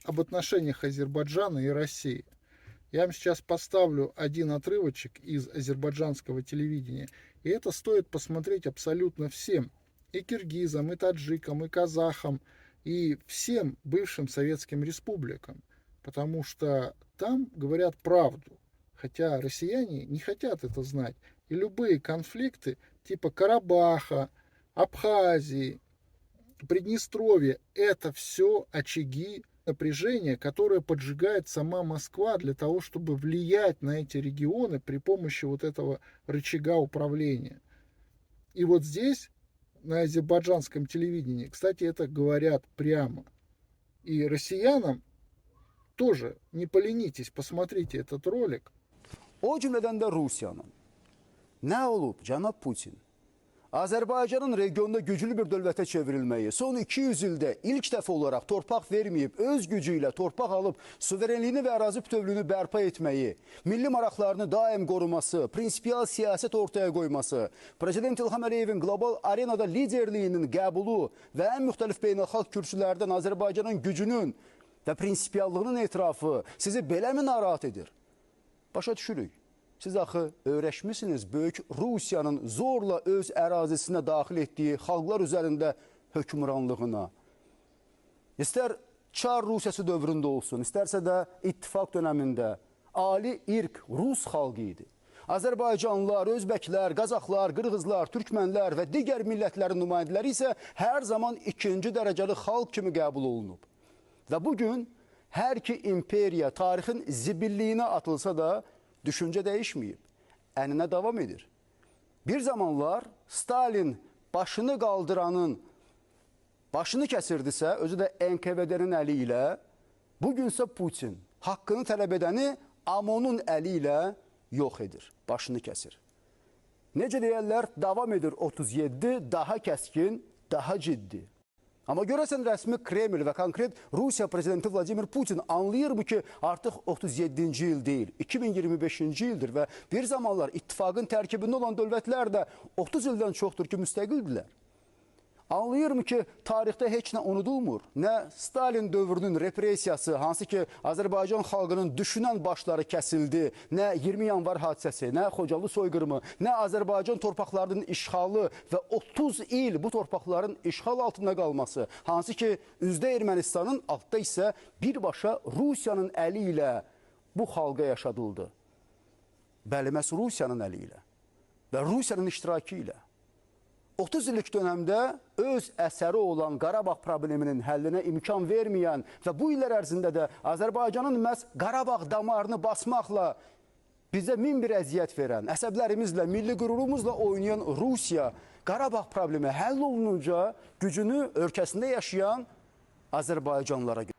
об отношениях Азербайджана и России. Я вам сейчас поставлю один отрывочек из азербайджанского телевидения, и это стоит посмотреть абсолютно всем, и киргизам, и таджикам, и казахам, и всем бывшим советским республикам, потому что там говорят правду, хотя россияне не хотят это знать, и любые конфликты типа Карабаха, Абхазии, Приднестровья — это все очаги напряжения, которое поджигает сама Москва для того, чтобы влиять на эти регионы при помощи вот этого рычага управления. И вот здесь, на азербайджанском телевидении, кстати, это говорят прямо. И россиянам тоже не поленитесь, посмотрите этот ролик. O cümlədən də Rusiyanın nə olub, cənab Putin? Azərbaycanın regionda güclü bir dövlətə çevrilməyi, son 200 ildə ilk dəfə olaraq torpaq verməyib, öz gücü ilə torpaq alıb, suverenliyini və ərazi bütövlüyünü bərpa etməyi, milli maraqlarını daim qoruması, prinsipial siyasət ortaya qoyması, Prezident İlham Əliyevin qlobal arenada liderliyinin qəbulu və ən müxtəlif beynəlxalq kürsülərdən Azərbaycanın gücünün və prinsipiallığının etirafı sizi beləmi narahat edir? Başa düşürük. Siz axı öyrəşmisiniz böyük Rusiyanın zorla öz ərazisinə daxil etdiyi xalqlar üzərində hökmranlığına. İstər Çar Rusiyası dövründə olsun, istərsə də ittifaq dönəmində ali irq Rus xalqı idi. Azərbaycanlılar, Özbəklər, Qazaxlar, Qırğızlar, Türkmənlər və digər millətlərin nümayəndələri isə hər zaman ikinci dərəcəli xalq kimi qəbul olunub. Və bugün hər ki imperiya tarixin zibilliyinə atılsa da düşüncə dəyişməyib, əninə davam edir. Bir zamanlar Stalin başını qaldıranın başını kəsirdisə, özü də NKVD-nin əli ilə, bugünsə Putin haqqını tələb edəni AMON-un əli ilə yox edir, başını kəsir. Necə deyərlər, davam edir 37, daha kəskin, daha ciddi. Amma görəsən rəsmi Kreml və konkret Rusiya prezidenti Vladimir Putin anlayır mı ki, artıq 37-ci il deyil, 2025-ci ildir və bir zamanlar ittifaqın tərkibində olan dövlətlər də 30 ildən çoxdur ki, müstəqildilər. Anlayır mı ki, tarixdə heç nə unudulmur? Nə Stalin dövrünün repressiyası, hansı ki, Azərbaycan xalqının düşünən başları kəsildi, nə 20 yanvar hadisəsi, nə Xocalı soyqırımı, nə Azərbaycan torpaqlarının işğalı və 30 il bu torpaqların işğal altında qalması, hansı ki, üzdə Ermənistanın, altda isə birbaşa Rusiyanın əli ilə bu xalqa yaşadıldı. Bəli, məhz Rusiyanın əli ilə və Rusiyanın iştirakı ilə. 30 illik dönəmdə öz əsəri olan Qarabağ probleminin həllinə imkan verməyən və bu illər ərzində də Azərbaycanın məhz Qarabağ damarını basmaqla bizə min bir əziyyət verən, əsəblərimizlə, milli qürurumuzla oynayan Rusiya Qarabağ problemi həll olununca gücünü ölkəsində yaşayan Azərbaycanlılara